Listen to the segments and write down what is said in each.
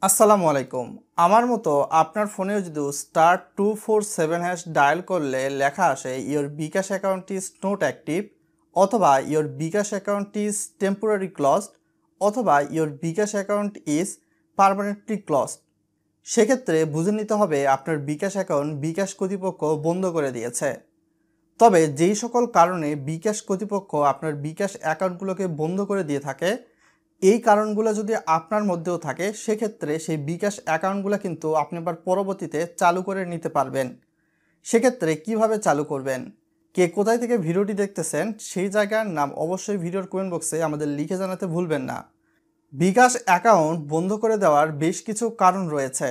আসসালামু আলাইকুম। আমার মতো আপনার ফোনেও যদি *247# ডায়াল করলে লেখা আসে your bKash account is not active, অথবা your bKash account is temporary closed, অথবা your bKash account is permanently closed, সেক্ষেত্রে বুঝে নিতে হবে আপনার বিকাশ অ্যাকাউন্ট বিকাশ কর্তৃপক্ষ বন্ধ করে দিয়েছে। তবে যেই সকল কারণে বিকাশ কর্তৃপক্ষ আপনার বিকাশ অ্যাকাউন্টগুলোকে বন্ধ করে দিয়ে থাকে, এই কারণগুলো যদি আপনার মধ্যেও থাকে, সেক্ষেত্রে সেই বিকাশ অ্যাকাউন্টগুলো কিন্তু আপনি আবার পরবর্তীতে চালু করে নিতে পারবেন। সেক্ষেত্রে কিভাবে চালু করবেন, কে কোথায় থেকে ভিডিওটি দেখতেছেন, সেই জায়গার নাম অবশ্যই ভিডিওর কমেন্ট বক্সে আমাদের লিখে জানাতে ভুলবেন না। বিকাশ অ্যাকাউন্ট বন্ধ করে দেওয়ার বেশ কিছু কারণ রয়েছে।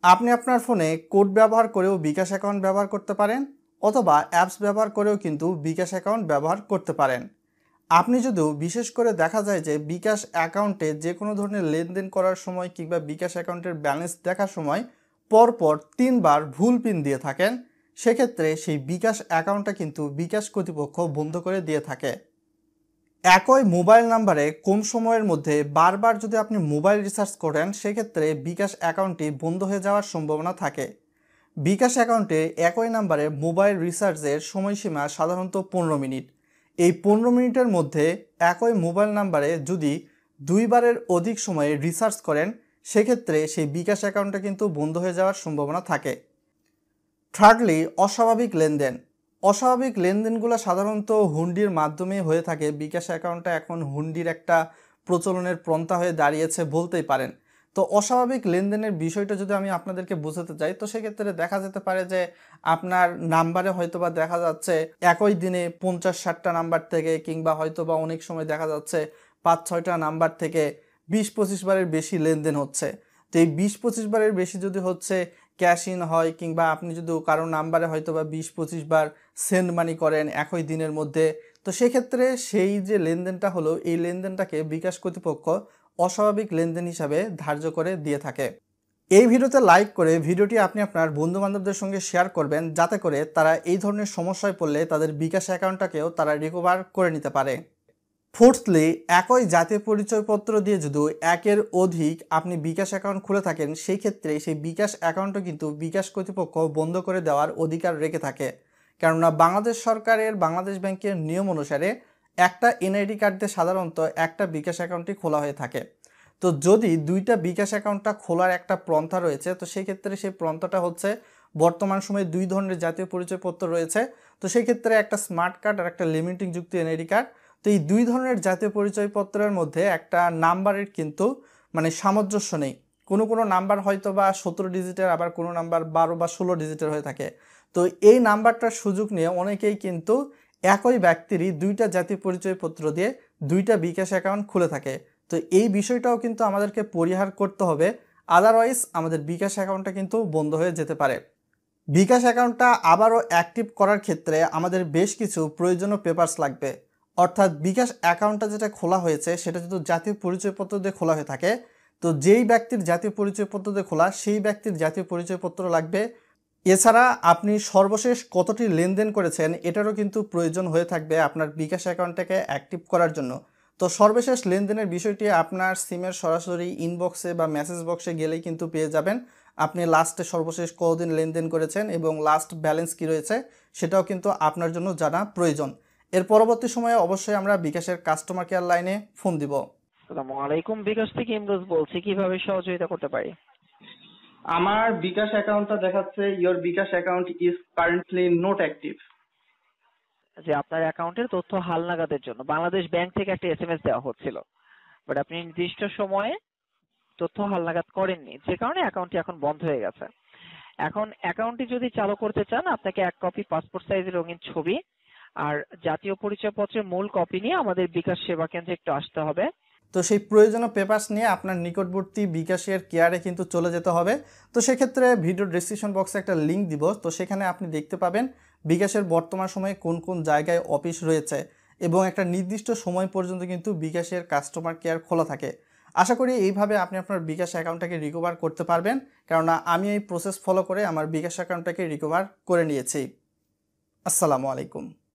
আপনি আপনার ফোনে কোড ব্যবহার করেও বিকাশ অ্যাকাউন্ট ব্যবহার করতে পারেন, অথবা অ্যাপস ব্যবহার করেও কিন্তু বিকাশ অ্যাকাউন্ট ব্যবহার করতে পারেন। আপনি যদিও বিশেষ করে দেখা যায় যে বিকাশ অ্যাকাউন্টে যে কোনো ধরনের লেনদেন করার সময় কিংবা বিকাশ অ্যাকাউন্টের ব্যালেন্স দেখার সময় পরপর 3বার ভুল পিন দিয়ে থাকেন, সেক্ষেত্রে সেই বিকাশ অ্যাকাউন্টটা কিন্তু বিকাশ কর্তৃপক্ষ বন্ধ করে দিয়ে থাকে। একই মোবাইল নাম্বারে কম সময়ের মধ্যে বারবার যদি আপনি মোবাইল রিচার্জ করেন, সেক্ষেত্রে বিকাশ অ্যাকাউন্টটি বন্ধ হয়ে যাওয়ার সম্ভাবনা থাকে। বিকাশ অ্যাকাউন্টে একই নাম্বারে মোবাইল রিচার্জের সময়সীমা সাধারণত 15 মিনিট। এই 15 মিনিটের মধ্যে একই মোবাইল নাম্বারে যদি 2বারের অধিক সময়ে রিচার্জ করেন, সেক্ষেত্রে সেই বিকাশ অ্যাকাউন্টটা কিন্তু বন্ধ হয়ে যাওয়ার সম্ভাবনা থাকে। থার্ডলি, অস্বাভাবিক লেনদেন। অস্বাভাবিক লেনদেনগুলো সাধারণত হুন্ডির মাধ্যমে হয়ে থাকে। বিকাশ অ্যাকাউন্টটা এখন হুন্ডির একটা প্রচলনের পন্থা হয়ে দাঁড়িয়েছে বলতেই পারেন। তো অস্বাভাবিক লেনদেনের বিষয়টা যদি আমি আপনাদেরকে বোঝাতে চাই, তো সেক্ষেত্রে দেখা যেতে পারে যে আপনার নাম্বারে হয়তোবা দেখা যাচ্ছে একই দিনে 50-60টা নাম্বার থেকে, কিংবা হয়তোবা অনেক সময় দেখা যাচ্ছে 5-6টা নাম্বার থেকে 20-25 বারের বেশি লেনদেন হচ্ছে। তো এই 20-25 বারের বেশি যদি হচ্ছে ক্যাশ ইন হয়, কিংবা আপনি যদি কারো নাম্বারে হয়তোবা 20-25 বার সেন্ড মানি করেন একই দিনের মধ্যে, তো সেক্ষেত্রে সেই যে লেনদেনটা হলো, এই লেনদেনটাকে বিকাশ কর্তৃপক্ষ অস্বাভাবিক লেনদেন হিসাবে ধার্য করে দিয়ে থাকে। এই ভিডিওতে লাইক করে ভিডিওটি আপনি আপনার বন্ধুবান্ধবদের সঙ্গে শেয়ার করবেন, যাতে করে তারা এই ধরনের সমস্যায় পড়লে তাদের বিকাশ অ্যাকাউন্টটাকেও তারা রিকভার করে নিতে পারে। ফোর্থলি, একই জাতীয় পরিচয়পত্র দিয়ে যদি একের অধিক আপনি বিকাশ অ্যাকাউন্ট খুলে থাকেন, সেই ক্ষেত্রে সেই বিকাশ অ্যাকাউন্টও কিন্তু বিকাশ কর্তৃপক্ষ বন্ধ করে দেওয়ার অধিকার রেখে থাকে। কেননা বাংলাদেশ সরকারের, বাংলাদেশ ব্যাংকের নিয়ম অনুসারে একটা এনআইডি কার্ড দিয়ে সাধারণত একটা বিকাশ অ্যাকাউন্টই খোলা হয়ে থাকে। তো যদি 2টা বিকাশ অ্যাকাউন্টটা খোলার একটা পন্থা রয়েছে, তো সেই ক্ষেত্রে সেই পন্থাটা হচ্ছে বর্তমান সময়ে 2 ধরনের জাতীয় পরিচয়পত্র রয়েছে। তো সেই ক্ষেত্রে একটা স্মার্ট কার্ড আর একটা লিমিটিং যুক্ত এনআইডি কার্ড। তো এই 2 ধরনের জাতীয় পরিচয়পত্রের মধ্যে একটা নাম্বারের কিন্তু সামঞ্জস্য নেই। কোনো নাম্বার হয়তো বা 17 ডিজিটের, আবার কোনো নাম্বার 12 বা 16 ডিজিটের হয়ে থাকে। তো এই নাম্বারটার সুযোগ নিয়ে অনেকেই কিন্তু একই ব্যক্তিরই 2টা জাতীয় পরিচয়পত্র দিয়ে 2টা বিকাশ অ্যাকাউন্ট খুলে থাকে। তো এই বিষয়টাও কিন্তু আমাদেরকে পরিহার করতে হবে, আদারওয়াইজ আমাদের বিকাশ অ্যাকাউন্টটা কিন্তু বন্ধ হয়ে যেতে পারে। বিকাশ অ্যাকাউন্টটা আবারও অ্যাক্টিভ করার ক্ষেত্রে আমাদের বেশ কিছু প্রয়োজনীয় পেপারস লাগবে। অর্থাৎ বিকাশ অ্যাকাউন্টটা যেটা খোলা হয়েছে, সেটা যদি জাতীয় পরিচয়পত্র দিয়ে খোলা হয়ে থাকে, তো যেই ব্যক্তির জাতীয় পরিচয়পত্র দিয়ে খোলা, সেই ব্যক্তির জাতীয় পরিচয়পত্র লাগবে। এছাড়া আপনি সর্বশেষ কতটি লেনদেন করেছেন, এটারও কিন্তু প্রয়োজন হয়ে থাকবে আপনার বিকাশ অ্যাকাউন্টটাকে অ্যাক্টিভ করার জন্য। তো সর্বশেষ লেনদেনের বিষয়টি আপনার সিমের সরাসরি ইনবক্সে বা মেসেজ বক্সে গেলেই কিন্তু পেয়ে যাবেন। আপনি লাস্টে সর্বশেষ কতদিন লেনদেন করেছেন এবং লাস্ট ব্যালেন্স কী রয়েছে, সেটাও কিন্তু আপনার জন্য জানা প্রয়োজন। এর পরবর্তী সময়ে অবশ্যই আমরা বিকাশের কাস্টমার কেয়ার লাইনে ফোন দিব। আসসালামু আলাইকুম, বিকাশ থেকে ইমরোজ বলছি। কিভাবে সহযোগিতা করতে পারি? আমার বিকাশ অ্যাকাউন্টটা দেখাচ্ছে your bKash account is currently not active. যে আপনার অ্যাকাউন্টের তথ্য হালনাগাদের জন্য বাংলাদেশ ব্যাংক থেকে একটা এসএমএস দেওয়া হচ্ছিল, বাট আপনি নির্দিষ্ট সময়ে তথ্য হালনাগাদ করেননি, যে কারণে অ্যাকাউন্টটি এখন বন্ধ হয়ে গেছে। এখন অ্যাকাউন্টটি যদি চালু করতে চান, আপনাকে 1 কপি পাসপোর্ট সাইজের রঙিন ছবি আর জাতীয় পরিচয়পত্রের মূল কপি নিয়ে আমাদের বিকাশ সেবা কেন্দ্রে একটু আসতে হবে। তো সেই প্রয়োজনীয় পেপারস নিয়ে আপনার নিকটবর্তী বিকাশের কেয়ারে কিন্তু চলে যেতে হবে। তো সেক্ষেত্রে ভিডিও ডেসক্রিপশন বক্সে একটা লিঙ্ক দিব, তো সেখানে আপনি দেখতে পাবেন বিকাশের বর্তমান সময়ে কোন কোন জায়গায় অফিস রয়েছে, এবং একটা নির্দিষ্ট সময় পর্যন্ত কিন্তু বিকাশের কাস্টমার কেয়ার খোলা থাকে। আশা করি এইভাবে আপনি আপনার বিকাশ অ্যাকাউন্টটাকে রিকভার করতে পারবেন, কেননা আমি এই প্রসেস ফলো করে আমার বিকাশ অ্যাকাউন্টটাকে রিকভার করে নিয়েছি। আসসালামু আলাইকুম।